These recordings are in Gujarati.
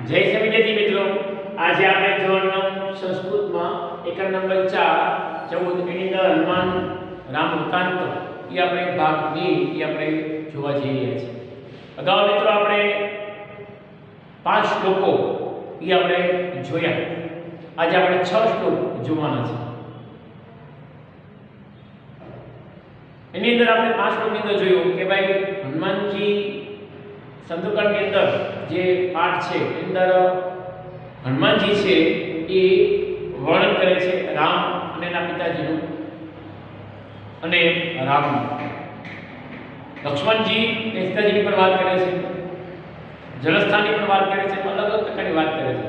જય શ્રી વિદ્યાર્થી મિત્રો, આજે આપણે ધોરણ 9 સંસ્કૃતમાં એકમ નંબર 4 14 એની અંદર હનુમાન રામ વૃત્તાંત એ આપણે ભાગ બી એ આપણે જોવા જઈ રહ્યા છીએ. અગાઉ મિત્રો આપણે 5 શ્લોકો એ આપણે જોયા. આજે આપણે 6 શ્લોક જોવાના છે. એની અંદર આપણે 5 શ્લોકની અંદર જોયું કે ભાઈ હનુમાનજી સંતોષની અંદર જે પાઠ છે એની અંદર હનુમાનજી છે એ વર્ણન કરે છે રામ અને એના પિતાજીનું અને રામનું. લક્ષ્મણજી એ સીતાજીની પણ વાત કરે છે, જલસ્થાનની પણ વાત કરે છે, અલગ અલગ પ્રકારની વાત કરે છે.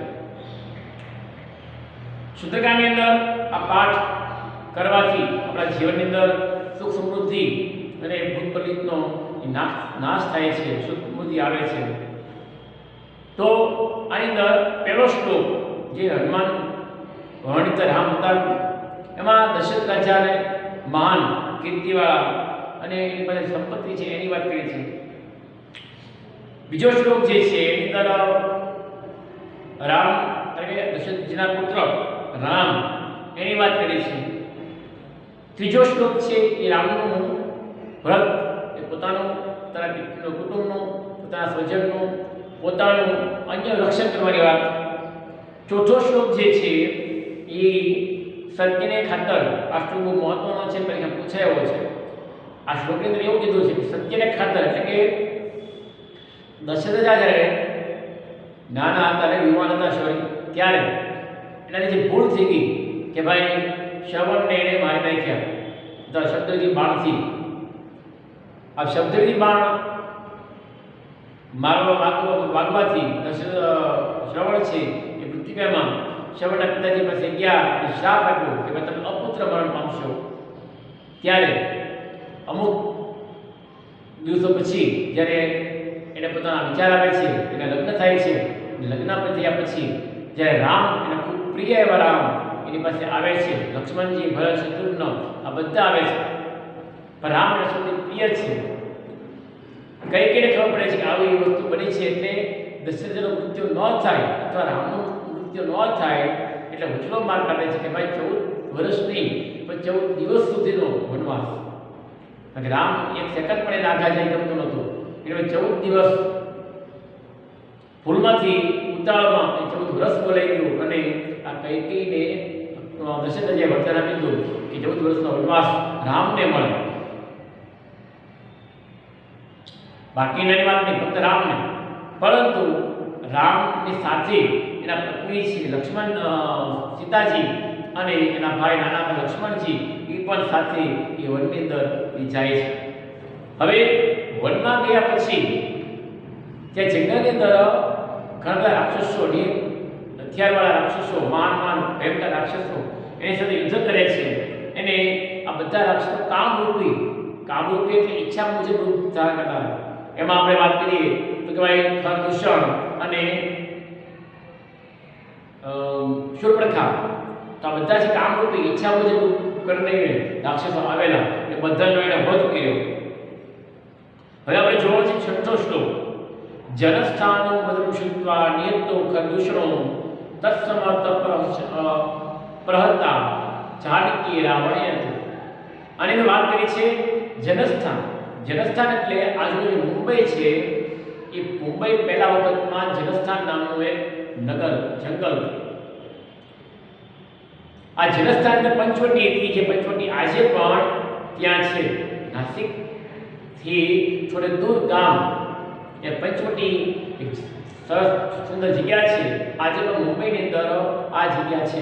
શુદ્ધકાની અંદર આ પાઠ કરવાથી આપણા જીવનની અંદર સુખ સમૃદ્ધિ અને ભૂત પલિતનો નાશ થાય છે, સુખ સમૃદ્ધિ આવે છે. તો આની અંદર પહેલો શ્લોક જે હનુમાન વર્ણિત રામ અવતાર, એમાં દશરથ રાજાને મહાન કીર્તિવાળા અને એની પાસે સંપત્તિ છે એની વાત કરી છે. બીજો શ્લોક જે છે એની અંદર રામ એટલે દશરથજીના પુત્ર રામ એની વાત કરી છે. ત્રીજો શ્લોક છે એ રામનું વ્રત, એ પોતાનું પોતાના કુટુંબનું, પોતાના સ્વજનનું, પોતાનું અન્ય રક્ષણ કરવાની વાત. ચોથો શ્લોક જે છે એ સત્યને ખાતર, આ શ્લોક બહુ મહત્વનો છે, પરીક્ષા પૂછાયો છે. આ શ્લોકની અંદર એવું કીધું છે કે સત્યને ખાતર એટલે કે દશરથ જ્યારે નાના હતા અને યુવાન હતા સોરી ત્યારે એનાથી જે ભૂલ થઈ ગઈ કે ભાઈ શ્રવણને એને મારી નાખ્યા તો શબ્દથી બાણથી. આ શબ્દથી બાણ વાગવાથી શ્રવણ છે એ મૃત્યુમાં શ્રવણના પિતાજી પાસે ગયા અને શ્રાપ આપ્યો કે ભાઈ તમે અપુત્ર મરણ પામશો. ત્યારે અમુક દિવસો પછી જ્યારે એને પોતાના વિચાર આવે છે, એના લગ્ન થાય છે, લગ્ન થયા પછી જ્યારે રામ એના ખૂબ પ્રિય એવા રામ એની પાસે આવે છે, લક્ષ્મણજી, ભરત, શત્રુઘ્ન આ બધા આવે છે, પણ રામ એના સૌથી પ્રિય છે. કઈ કઈને ખબર પડે છે કે આવી વસ્તુ બની છે એટલે દશરથનો મૃત્યુ ન થાય અથવા રામનું મૃત્યુ ન થાય એટલે ઉછળો માર કાઢે છે કે ભાઈ 14 વર્ષ નહીં પણ 14 દિવસ સુધીનો વનવાસ. કારણ કે રામ એક સેકન્ડ પણ એને આઘા જાય ગમતો નહોતો એટલે 14 દિવસ ભૂલમાંથી ઉતાવળમાં 14 વર્ષ બોલાઈ ગયું અને આ કૈકેયીને દશરથે વરદાન આપી દીધું કે 14 વર્ષનો વનવાસ રામને મળે. બાકીની વાત નહીં, ફક્ત રામને. પરંતુ રામની સાથે એના પત્ની છે લક્ષ્મણ, સીતાજી અને એના ભાઈ નાના ભાઈ લક્ષ્મણજી એ પણ સાથે એ વનની અંદર જાય છે. હવે વનમાં ગયા પછી ત્યાં જંગલની અંદર ઘણા બધા રાક્ષસો, હથિયારવાળા રાક્ષસો, મહાન ભયંકર રાક્ષસો એની સાથે યુદ્ધ કરે છે. એને આ બધા રાક્ષસો કામરૂપી એટલે ઈચ્છા મુજબ રૂપ ધારણ કરતા. એમાં આપણે વાત કરીએ તો કે ભાઈ ખરદૂષણ અને શૂર્પણખા, તો આ બધા જે કામરૂપી ઈચ્છા મુજબ કરીને રાક્ષસો આવેલા એ બધાનો એને વધ કર્યો. હવે આપણે જોવો છે છઠ્ઠો શ્લોક. જનસ્થાનો મદમ શુદ્ધવા નિયતો ખરદૂષણો તત્સમર્થ પ્રહતા જાનકી રાવણે હતું. આની વાત કરી છે જનસ્થાન. જનસ્થાન એટલે આજનું જે મુંબઈ છે એ મુંબઈ પહેલા વખતમાં જનસ્થાન નામનું એક નગર, જંગલ. આ જનસ્થાન એટલે પંચવટી હતી, જે પંચવટી આજે પણ ત્યાં છે. નાસિકથી થોડે દૂર ગામ એ પંચવટી એક સરસ સુંદર જગ્યા છે. આજે પણ મુંબઈની અંદર આ જગ્યા છે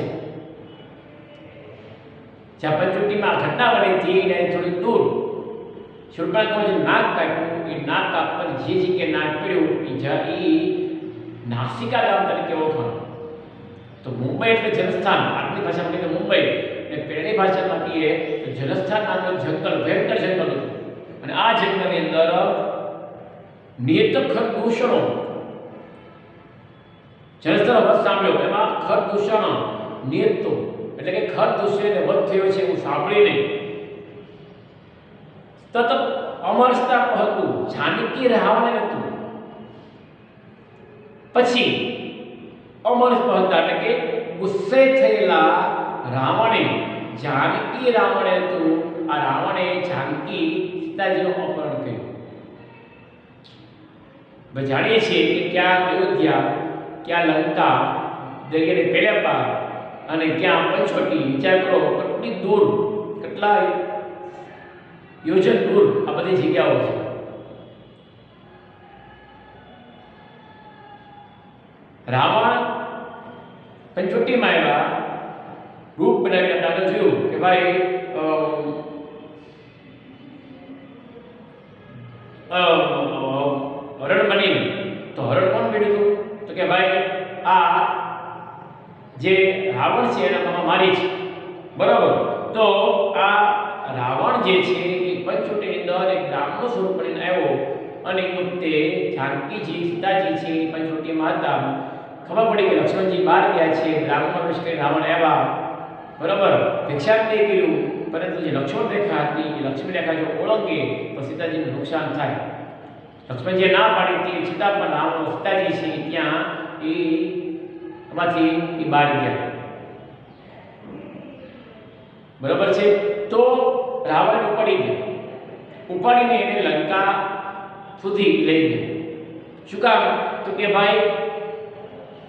જ્યાં પંચવટીમાં ઘટના બની હતી એને થોડી દૂર શૂર્પણખાનું જે નાક કાપ્યું એ નાક કાપવાની જે જગ્યાએ નાક પડ્યું એ નાસિકા ગામ તરીકે ઓળખાણ. તો મુંબઈ એટલે જનસ્થાન, આપણી ભાષામાં કહીએ તો મુંબઈ, અને પહેલી ભાષામાં કહીએ તો જનસ્થાન નામનું જંગલ, ભયંકર જંગલ હતું. અને આ જંગલની અંદર નિયત ખરદૂષણો, જનસ્થાન વધ સાંભળ્યો એમાં ખરદૂષણ નિયતો એટલે કે ખરદૂષણને વધ થયો છે એવું સાંભળીને તત અમરસ્તા હતું, જાનકી રાવણે હતું. પછી અમર સ્પર્ધા એટલે કે ગુસ્સે થયેલા રાવણે જાનકી રાવણે હતું આ રાવણે જાનકી સીતાજીનું અપહરણ કર્યું. આપણે જાણીએ છીએ કે ક્યાં અયોધ્યા, ક્યાં લંકા, દરિયાને પેલે પાર અને ક્યાં પંચવટી. વિચાર કરો કેટલી દૂર, કેટલા યોજન દૂર આ બધી જગ્યાઓ છે. રાવણ પંચવટીમાં આવ્યા, રૂપ બનાવીને આગળ જોયું કે ભાઈ હરણ બનીને. તો હરણ કોણ બન્યું હતું? તો કે ભાઈ આ જે રાવણ છે એના મામા મારી છે, બરાબર. તો આ રાવણ જે છે એ પંચવટીની અંદર એક બ્રાહ્મણ સ્વરૂપ બનીને આવ્યો અને એ વખતે જાનકીજી સીતાજી છે એ પંચવટીમાં હતા. ખબર પડી કે લક્ષ્મણજી બહાર ગયા છે, બ્રાહ્મણ વેશ કરી રાવણ આવ્યા, બરાબર. ભિક્ષાટને કર્યું, પરંતુ જે લક્ષ્મણ રેખા હતી એ લક્ષ્મણ રેખા જો ઓળંગે તો સીતાજીનું નુકસાન થાય. લક્ષ્મણજીએ ના પાડી હતી છતાં પણ રાવણ સીતાજી છે ત્યાં એમાંથી એ બહાર ગયા, બરાબર છે. તો રાવણ ઉપાડી ગયા, ઉપાડીને એને લંકા સુધી લઈ ગયા. શું કામ? તો કે ભાઈ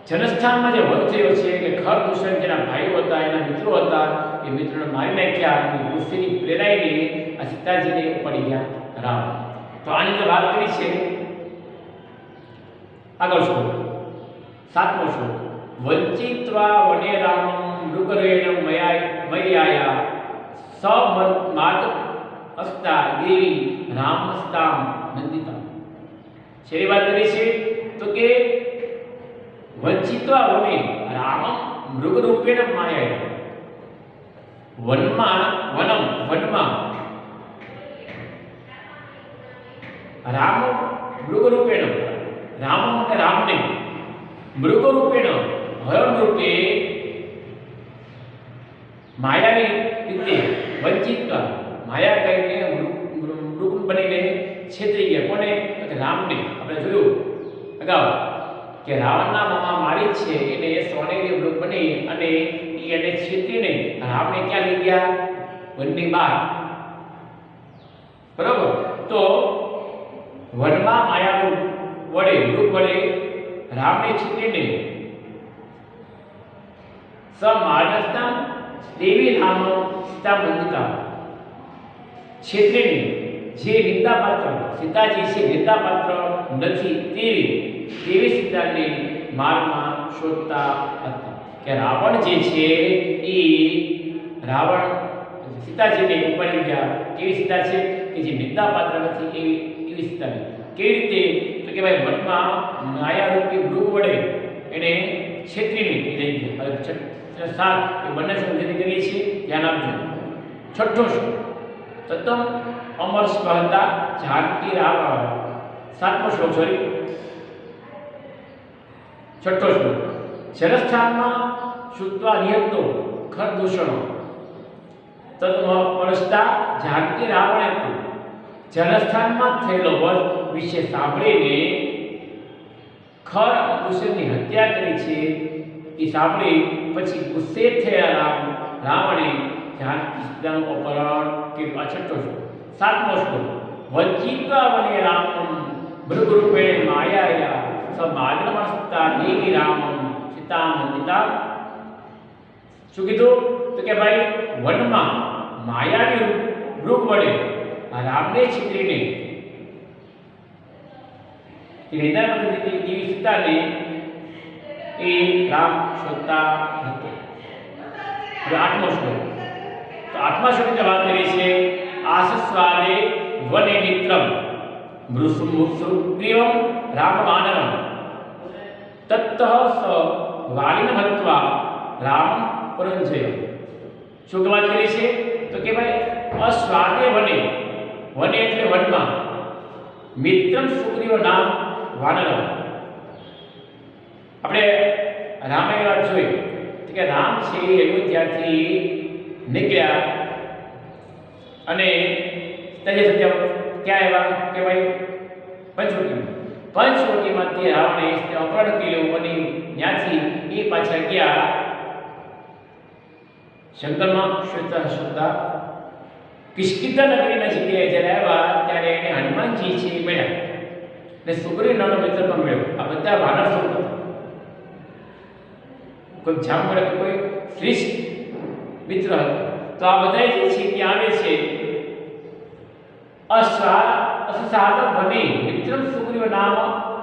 જનસ્થાનમાં જે વધ થયો છે કે ખરદૂષણ જેના ભાઈઓ હતા, એના મિત્રો હતા, એ મિત્રોને મારી નાખ્યા અને ગુસ્સેની પ્રેરાઈને આ સીતાજીને ઉપાડી ગયા રાવણ. તો આની અંદર વાત કરી છે. આગળ શ્લોક 7મો શ્લોક. વંચિત્વા વને રામં મૃગરેણ મયાયા સમર્માદ અસ્તા દેવી રામસ્તામ નંદિતા. શેની વાત કરી છે? તો કે વંચિત્વા વને રામ મૃગરૂપેણ માયા. વનમાં રામ મૃગરૂપેણ, રામ એટલે રામને, મૃગરૂપેણ હરણ રૂપે, માયાવી રીતે વંચિત્વા માયા કરીને મૃગ બનીને છેતરી ગયા. કોને? તો રામને. આપણે જોયું અગાઉ કે રાવણના મામા મારી છે એને સોનેરી મૃગ બની અને એને છેતરીને રામને ક્યાં લઈ ગયા? વનની બહાર, બરાબર. તો વનમાં માયાનું વડે મૃગ વડે રામને છેતરીને સમાનસ્તા દેવી રામ સીતા બંધિતા, છેતરીને જે નિંદાપાત્ર સીતાજી છે નિંદાપાત્ર નથી તેવી સીતાને માર્ગમાં શોધતા હતા. કે રાવણ જે છે એ રાવણ સીતાજીને ઉપાડી ગયા. કેવી સીતા છે? કે જે નિંદાપાત્ર નથી એવી સીતાને. કેવી રીતે? તો કે ભાઈ વનમાં માયારૂપી મૃગ વડે એને છેતરીને લઈ ગયા. 7 એ બંને સમજૂતી કરીએ છીએ, ધ્યાન આપજો. 6ઠ્ઠો શ્લોક. તત્તમ અમર સ્પર્ધા જાનકી રાવણ. 7મો શ્લોક, સોરી 6ઠ્ઠો શ્લોક. જનસ્થાનમાં શુદ્ધવા નિયંતો ખરદૂષણો તત્પરસ્તા જાનકી રાવણ હતું. જનસ્થાનમાં થયેલો વધ વિશે સાંભળીને ખરદૂષણની હત્યા કરી છે એ સાંભળી પછી ગુસ્સે થયેલા રાવણે જાનકી સીતાનું અપહરણ કર્યું. આ 6ઠ્ઠો શ્લોક. 7મો શ્લોક. વંચિત્વા વને રામં મૃગરૂપેણ માયાયા સમાગ્રમસ્તા દેવી રામં સીતા નંદિતા. શું કીધું? તો કે ભાઈ વનમાં માયાવી મૃગ વડે રામને છેતરીને દેવી સીતાને એ રામ શોધતા હતો. હવે 8મો શ્લોક. તો 8મા શ્લોકની વાત કરી છે. આસસ્વાદે વને મિત્રમ મૃસુગ્રીવમ રામ વાનરમ તત્તઃ સ વાલિન હત્વા રામ પુરંજય. શું વાત કરી છે? તો કે ભાઈ અસ્વાદે વને, વને એટલે વનમાં, મિત્રમ સુગ્રીવ નામ વાનરમ. આપણે રામાયણ વાત જોઈ કે રામ છે અયોધ્યાથી નીકળ્યા અને સીતાજી સત્ય ક્યાં આવ્યા? કે ભાઈ પંચવટી. પંચવટીમાંથી રાવણે અપહરણ કર્યું અને ત્યાંથી એ પાછા ગયા જંગલમાં શોધતા કિષ્કિંધા નગરીના જગ્યાએ જ્યારે આવ્યા ત્યારે એને હનુમાનજી છે એ મળ્યા ને સુગ્રીવ નાનો મિત્ર પણ મળ્યો. આ બધા વાનર સ્વરૂપ હતા. કોઈ જામવડ કોઈ શ્રેષ્ઠ મિત્ર હતો. તો આ બધા જે છે ત્યાં આવે છે. અસાદ વને મિત્રમ સુગ્રીવ નામ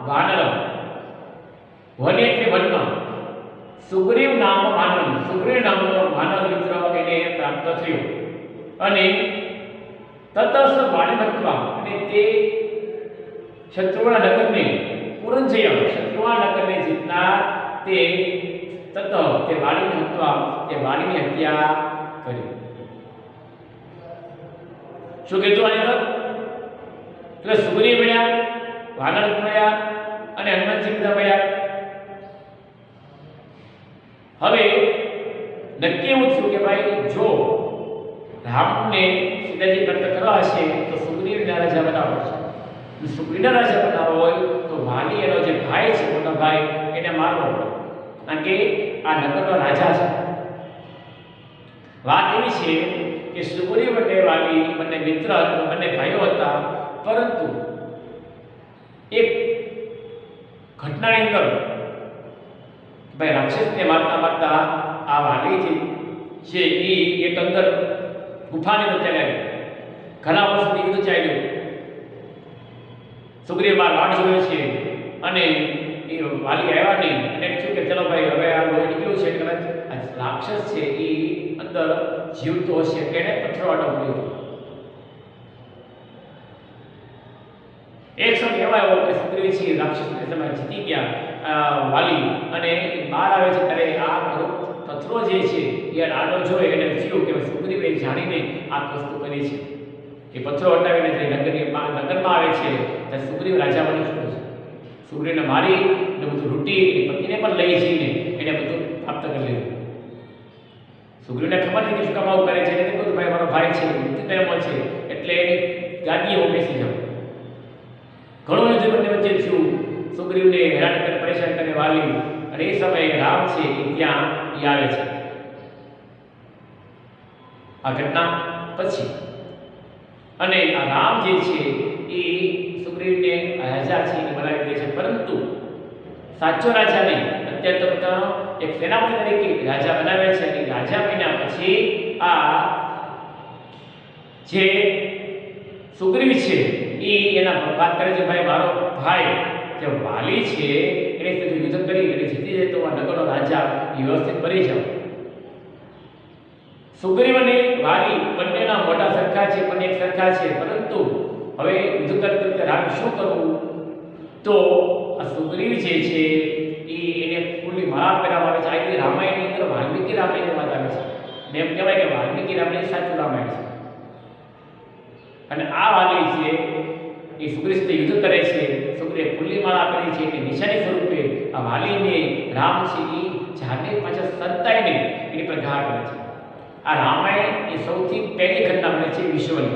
વાનરમ. વને એટલે વનમાં, સુગ્રીવ નામ વાનરમ, સુગ્રીવ નામનો વાનર મિત્ર એને પ્રાપ્ત થયો. અને તતસ વાણિભત્વા, અને તે શત્રુના નગરને પુરંજય, શત્રુના નગરને જીતનાર તે તે વાલીની હત્યા, તે વાલીની હત્યા કરી. શું કીધું આની અંદર? એટલે સુગ્રીવ મળ્યા, વાનર મળ્યા અને હનુમાનજી બધા મળ્યા. હવે નક્કી એવું થયું કે ભાઈ જો રામને સીતાજી પ્રાપ્ત કરવા હશે તો સુગ્રીવના રાજા બનાવવો છે. સુગ્રીવના રાજા બનાવવો હોય તો વાલી એનો જે ભાઈ છે, મોટા ભાઈ, એને મારવો પડે, કારણ કે આ નગરનો રાજા છે. વાત એવી છે કે સુગ્રીવ અને વાલી બંને મિત્ર, બંને ભાઈઓ હતા, પરંતુ એક ઘટનાની અંદર ભાઈ રાક્ષસને મારતા મારતા આ વાલી છે એ એક અંદર ગુફાની અંદર ચાલ્યા. ઘણા વર્ષ સુધી યુદ્ધ ચાલ્યું. સુગ્રીવ બાર વાટ જોયો છે અને એ વાલી આવ્યા નહીં અને શું કે ચલો ભાઈ હવે આ લોહી નીકળ્યું છે, કદાચ આ રાક્ષસ છે એ અંદર જીવતો હશે, એને પથ્થર વાટો મળ્યો. એક સમય એવા એવો કે સુગ્રીવ છે રાક્ષસને સમય જીતી ગયા વાલી, અને બહાર આવે છે ત્યારે આ પથ્થરો જે છે એ આડો જોઈ એને થયું કે સુગ્રીવે જાણીને આ વસ્તુ કરી છે. એ પથ્થરો હટાવીને નગરમાં આવે છે ત્યારે સુગ્રીવ રાજા બની ચૂક્યો છે. સુગ્રીવને મારી ને બધું લૂંટી એની પત્નીને પણ લઈ જઈને એને બધું પ્રાપ્ત કરી લીધું. સુગ્રીવને ખબર નથી કે શું કામ આવું કરે છે. એને કહ્યું ભાઈ મારો ભાઈ છે, મૃત્યુ ટાઈમમાં છે, એટલે એની ગાદીએ હું બેસી જાઉં. ઘણું યુદ્ધ બંને વચ્ચે થયું. સુગ્રીવને હેરાન કરે, પરેશાન કરે વાલી, અને એ સમયે રામ છે એ ત્યાં આવે છે. આ ઘટના પછી અને આ રામ જે છે એ સુગ્રીવને રાજા છે એ બનાવી દે છે, પરંતુ સાચો રાજા નહીં, અત્યારે તો પોતાનો એક સેનાપતિ તરીકે રાજા બનાવે છે. અને રાજા બન્યા પછી આ જે સુગ્રીવ છે એ એના વાત કરે છે ભાઈ મારો ભાઈ જે વાલી છે એને સાથે યુદ્ધ કરી અને જીતી જાય તો આ નગરનો રાજા એ વ્યવસ્થિત બની જાવ. સુગ્રીવ અને વાલી બંનેના મોટા સરખા છે, બંને એક સરખા છે, પરંતુ હવે યુદ્ધ કરતા રામ શું કરવું? તો આ સુગ્રીવ જે છે એને ફૂલની માળા પહેરાવવામાં આવે છે. આ રીતે રામાયણની અંદર વાલ્મીકી રામાયણની વાત આવે છે ને એમ કહેવાય કે વાલ્મીકી રામાયણ સાચું રામાયણ છે. અને આ વાલી છે એ સુગ્રીવ સાથે યુદ્ધ કરે છે. સુગ્રીવે ફૂલની માળા કરી છે એટલે નિશાની સ્વરૂપે આ વાલીને રામ છે એ જાને પાછા સંતાઈને એની પર ઘા કરે છે. આ રામાયણ એ સૌથી પહેલી ઘટના બને છે વિશ્વની.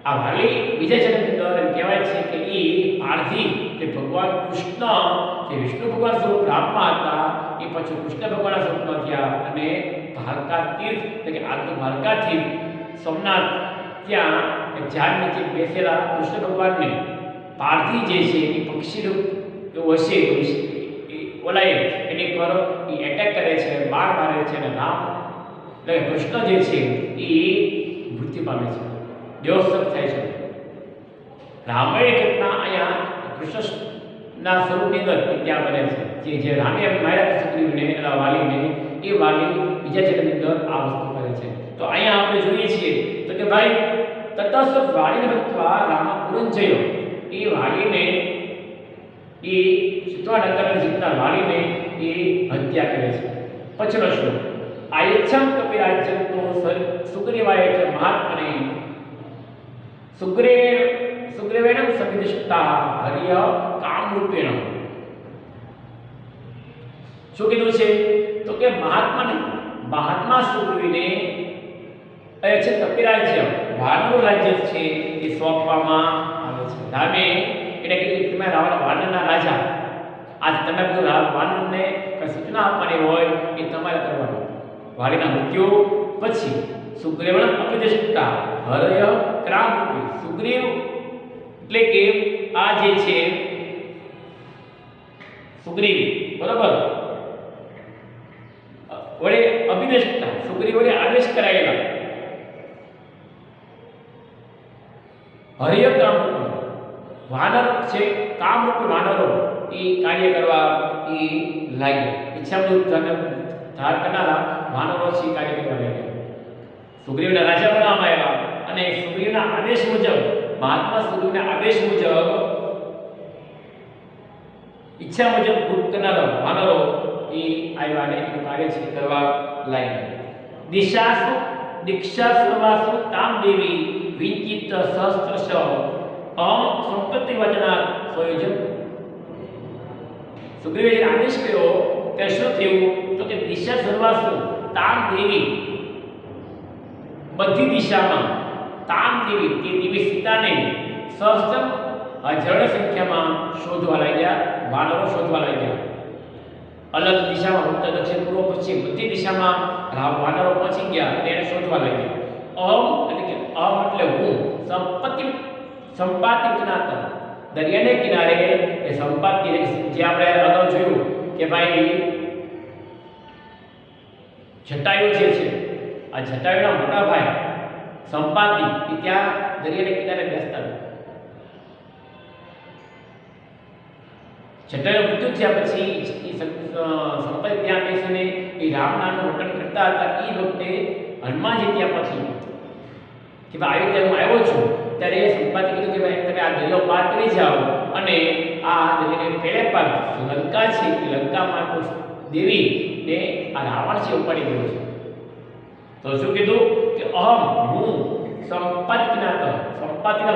આ વાલી બીજા જન્મની અંદર એમ કહેવાય છે કે એ પારધી જે ભગવાન કૃષ્ણ જે વિષ્ણુ ભગવાન સ્વરૂપ રામમાં હતા એ પછી કૃષ્ણ ભગવાનના સ્વરૂપમાં થયા અને દ્વારકા તીર્થ એટલે કે આ તો દ્વારકા તીર્થ સોમનાથ ત્યાં એક ઝાડ નીચે બેસેલા કૃષ્ણ ભગવાનને પારધી જે છે એ પક્ષીનું એવું હશે ઓલાએ એની પર એ એટેક કરે છે, બાણ મારે છે અને રામ એટલે કૃષ્ણ જે છે એ મૃત્યુ પામે છે, દેવોત્સવ થાય છે. રામાયણ ઘટના અહીંયા કૃષ્ણના સ્વરૂપની અંદર ત્યાં બને છે. જે રામે માર્યા સુગ્રીવને વાલીને એ વાલી બીજા જન્મની અંદર આ વસ્તુ કરે છે. તો અહીંયા આપણે જોઈએ છીએ તો કે ભાઈ તતસ વાલીને ભક્તવા રામ પુરંજય, એ વાલીને એ સીતાનગરને જીતનાર વાલીને એ હત્યા કરે છે. પછીનો શ્લોક આયચ્છમ કપિરાજ્યમ તો સુગ્રીવાય છે મહાત્મને સુગ્રીવેણ સવિદિષ્ટા હરિય કામરૂપેણ. શું કીધું છે? તો કે મહાત્મા સુગ્રીવને છે કપિરાજ્ય વાનરનું રાજ્ય છે એ સોંપવામાં આવે છે. રામે એને એને કીધું તમે વાનરના રાજા, આજ તમે બધું વાનરને કંઈ સૂચના આપવાની હોય એ તમારે કરવાનું. વાલીના મૃત્યુ પછી સુગ્રીવણ અપદિષ્ટા હરય ક્રાંતિ. સુગ્રીવ એટલે કે આ જે છે સુગ્રીવ, બરાબર, વડે અભિદેષ્ટા, સુગ્રીવ વડે આદેશ કરાયેલા હરિય કામરૂપ વાનર છે, કામરૂપ વાનરો એ કાર્ય કરવા એ લાગ્યા. ઈચ્છામૃત ધાર કરનારા વાનરો છે કાર્ય કરવા લાગ્યા. સુગ્રીવના રાજા બનાવવામાં આવ્યા અને સુગ્રીવના આદેશ મુજબ, મહાત્મા સુગ્રીવના આદેશ મુજબ, ઈચ્છા મુજબ ભૂત કરનારા વાનરો એ આવ્યા અને એનું કાર્ય છે કરવા લાગ્યા. દિશાસુ દીક્ષા સર્વાસુ તામ દેવી વિચિત સહસ્ત્રશ સંપત્તિ વચના સંયોજન. સુગ્રીવે આદેશ કર્યો કે શું થયું તો કે દિશા સર્વાસુ તામ દેવી, બધી દિશામાં, તામ દેવી તે દેવી સીતાને સહસ્ત્ર હજારો સંખ્યામાં શોધવા લાગ્યા, વાનરો શોધવા લાગ્યા. અલગ દિશામાં, ઉત્તર દક્ષિણ પૂર્વ પશ્ચિમ બધી દિશામાં વાનરો પહોંચી ગયા અને એને શોધવા લાગ્યા. એટલે કે એટલે હું સંપાતિ કિનારે, દરિયાને કિનારે એ સંપાતિ, જે આપણે અગાઉ જોયું કે ભાઈ જટાયુ જે છે, આ જટાયુના મોટા ભાઈ સંપાતિ એ ત્યાં દરિયાને કિનારે બેસતા. જટાયુ મૃત્યુ થયા પછી એ સંપાતિ ત્યાં બેસીને એ રામ નામનું વર્ણન કરતા હતા. એ વખતે હનુમાનજી ત્યાં પહોંચી કે ભાઈ અયોધ્યા હું આવ્યો છું, ત્યારે એ સંપાતિ કીધું કે ભાઈ તમે આ દરિયો પાર કરી જાઓ અને આ દરિયાને પેલે પાર લંકા છે, એ લંકામાં દેવી ને આ રાવણ છે ઉપાડી ગયો છે. તો શું કીધું કે હું સંપાતિના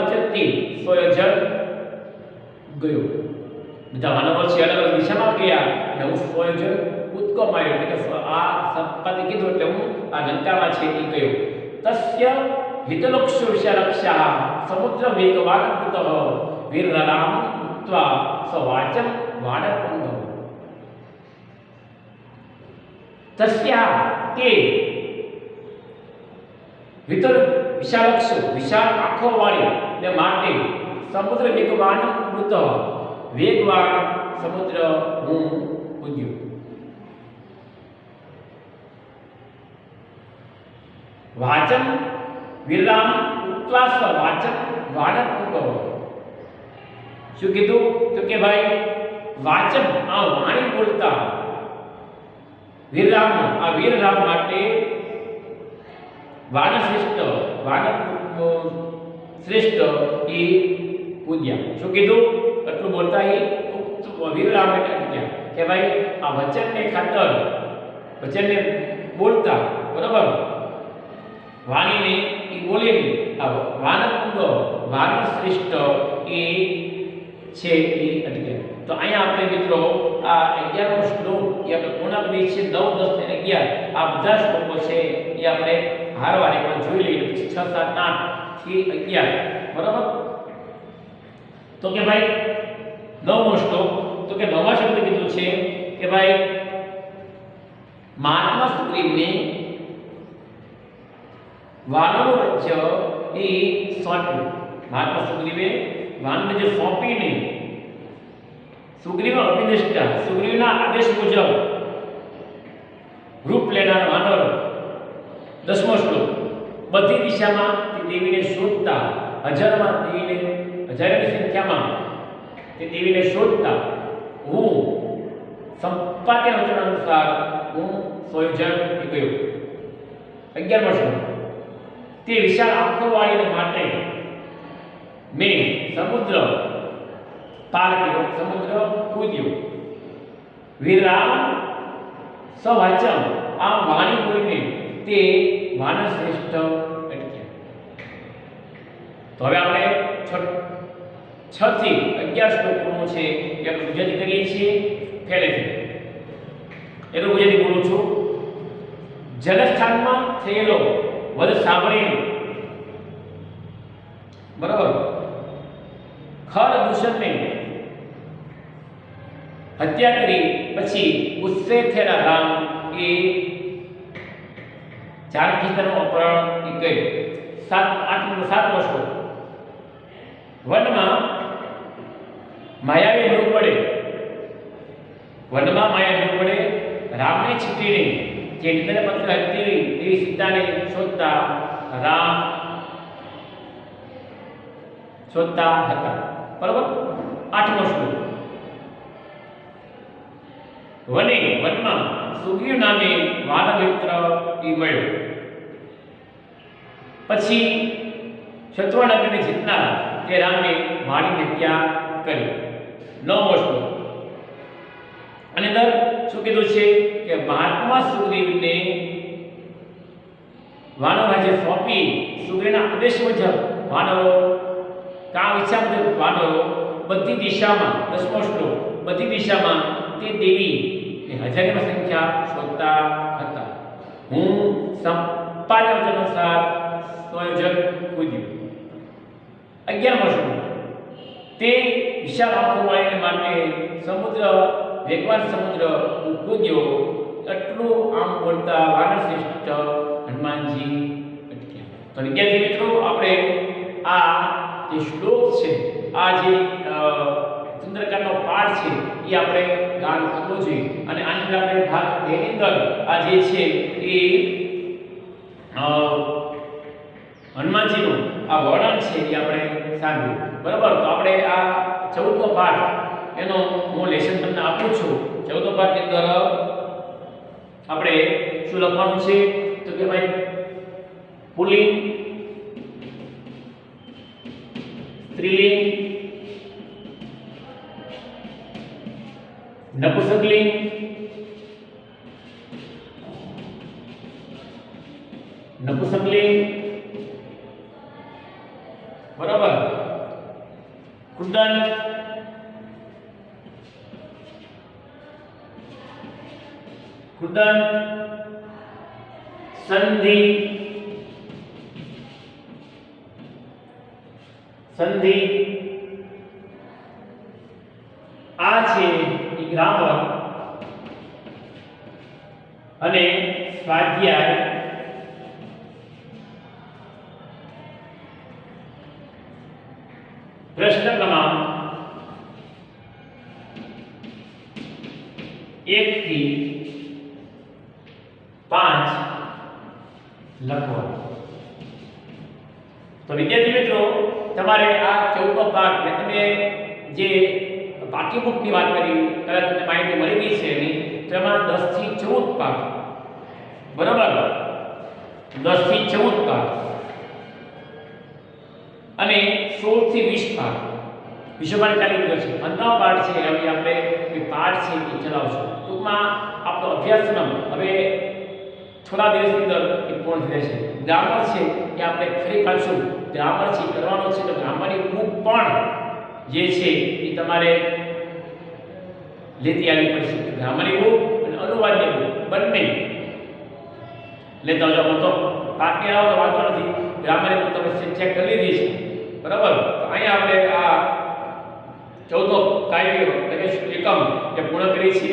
વચનથી સ્વયજન ગયો. બધા વાનરો છે અલગ અલગ દિશામાં ગયા અને હું સ્વયજન કૂદકો માર્યો, એટલે કે આ સંપાતિ કીધું એટલે હું આ લંકામાં છે એ ગયો. તસ્ય વિતલોક્ષ વિશાલક્ષા સમુદ્ર વેગવાન કૃત વીરરામ ઉત્વા સવાચમ વાનરપુંગ. તસ્યા તે વિતલ વિશાલક્ષ, વિશાળ આંખો વાળી ને માટે સમુદ્ર વેગવાન કૃત, વેગવાન સમુદ્ર હું કૂદ્યો. વાચમ વિરામ ઉત્વાસ વાચમ વાનરપુંગ. શું કીધું તો કે ભાઈ વાચમ આ વાણી બોલતા, વીરરામ આ વીરરામ માટે વાનશ્રેષ્ઠ વાનર શ્રેષ્ઠ એ પૂજ્યા. શું કીધું એટલું બોલતા એ વીરરામ એટલે કે ભાઈ આ વચનને ખાતર, વચનને બોલતા, બરાબર, વાણીને એ બોલીને આ વાનરપુંગ વાનર શ્રેષ્ઠ એ છે એ અટકે. તો અહીંયા આપણે મિત્રો આ 11મો શ્લોક એ આપણે પૂર્ણ કરીએ છીએ. 9, 10 અને 11 આ બધા શ્લોકો છે એ આપણે હારવાર એકવાર જોઈ લઈએ. 6, 7, 8 થી 11, બરાબર. તો કે ભાઈ 9મો શ્લોક, તો કે 9મા શબ્દ કીધું છે કે ભાઈ મહાત્મા સુગ્રીવને વાનરનું રાજ્ય એ સોંપ્યું. મહાત્મા સુગ્રીવે વાનરને જે સોંપીને સુગ્રીવ અભિનિષ્ઠા, સુગ્રીવના આદેશ મુજબ રૂપ લેનાર વાનર. 10મો શ્લોક, બધી દિશામાં તે દેવીને શોધતા, હજારમાં દેવીને, હજારોની સંખ્યામાં તે દેવીને શોધતા હું સંપાતિ વચન અનુસાર હું સ્વયજન ગયો. 11મો શ્લોક, તે વિશાળ આંખો વાળીને માટે મેં સમુદ્ર પાર કર્યો, સમુદ્ર કૂદ્યો. વીરરામ સવાચમ આ વાણી બોલીને તે વાનર શ્રેષ્ઠ અટક્યા. તો હવે આપણે 6 થી 11 શ્લોકોનું છે એ આપણે ગુજરાતી કરીએ છીએ પહેલેથી. એટલું ગુજરાતી બોલું છું. જનસ્થાનમાં થયેલો વધ સાંભળીને, બરાબર, ખર દૂષણને હત્યા કરી પછી ગુસ્સે થયેલા રામ એ જાનકી સીતાનું અપહરણ એ કર્યું. 7 વર્ષો વનમાં માયાવી મૃગ વડે રામને છીતરીને જે નિંદને પત્ર હતી એવી સીતાને શોધતા હતા. બરાબર. 8મો શ્લોક. વનમાં સુગ્રીવ નામે વાનરમિત્ર મળ્યો. પછી શત્રુનગરને જીતનાર તે રામે વાણીની હત્યા કરી. 9મો શ્લોક. અને અંદર શું કીધું છે કે મહાત્મા સુગ્રીવને વાનર રાજ્ય સોંપી સુગ્રીવના આદેશ મુજબ વાનરો કામ ઈચ્છા મુજબ વાનરો બધી દિશામાં 10મો શ્લોક બધી દિશામાં તે દેવી હજારોની સંખ્યા શોધતા હતા. હું સંપાદન અનુસાર સ્વયં કૂદ્યું. 11મો શ્લોક. તે વિશાળ આંખો વાળીને માટે વેગવાન સમુદ્ર કૂદ્યો. એટલું આમ બોલતા વાનર શ્રેષ્ઠ હનુમાનજી અટક્યા. તો વિદ્યાર્થી મિત્રો, આપણે આ જે શ્લોક છે, આ જે સુંદરકાંડનો પાઠ છે એ આપણે ગાન કરવો જોઈએ. અને આની અંદર આપણે ભાગ 2 ની અંદર આ જે છે એ હનુમાનજીનું આ વર્ણન છે એ આપણે સાંભળ્યું. બરાબર. તો આપણે આ 14મો પાઠ એનો હું લેસન તમને આપું છું. 14મો પાઠની અંદર આપણે શું લખવાનું છે તો કે ભાઈ પુલ્લિંગ, સ્ત્રીલિંગ, નપુંસકલિંગ, બરાબર, કૃદન, સંધિ, આ છે એ ગ્રામર અને સ્વાધ્યાય પ્રશ્ન ક્રમાંક 1 થી 5 લખવા. તો વિદ્યાર્થી મિત્રો, તમારે આ 14મો પાઠ મેં તમે જે બાકી બુકની વાત કરી, કદાચ તમને માહિતી મળી ગઈ છે એની, તો એમાં 10 થી 14 પાઠ, બરાબર, 10 થી 14 પાઠ અને 16 થી 20 પાઠ વિષયમાં ચાલી ગયો છે. 15મો પાઠ છે. હવે આપણે એ પાઠ છે એ ચલાવશું. ટૂંકમાં આપણો અભ્યાસક્રમ હવે થોડા દિવસની અંદર એ પૂર્ણ થઈ જશે. ગ્રામર છે એ આપણે ફરી પાછું ગ્રામર છે કરવાનો છે. તો ગ્રામરની બુક પણ જે છે એ તમારે લેતી આવી પડશે. ગ્રામરની બુક અને અનુવાદની બુક બંને લેતા જાઓ. તો પાઠની આવો તો વાંધો નથી. ગ્રામરની બુક તમે ચેક કરી લીધી છે, બરાબર. તો અહીંયા આપણે આ 14મો કાવ્ય એટલે કે એકમ જે પૂર્ણ કરી છે.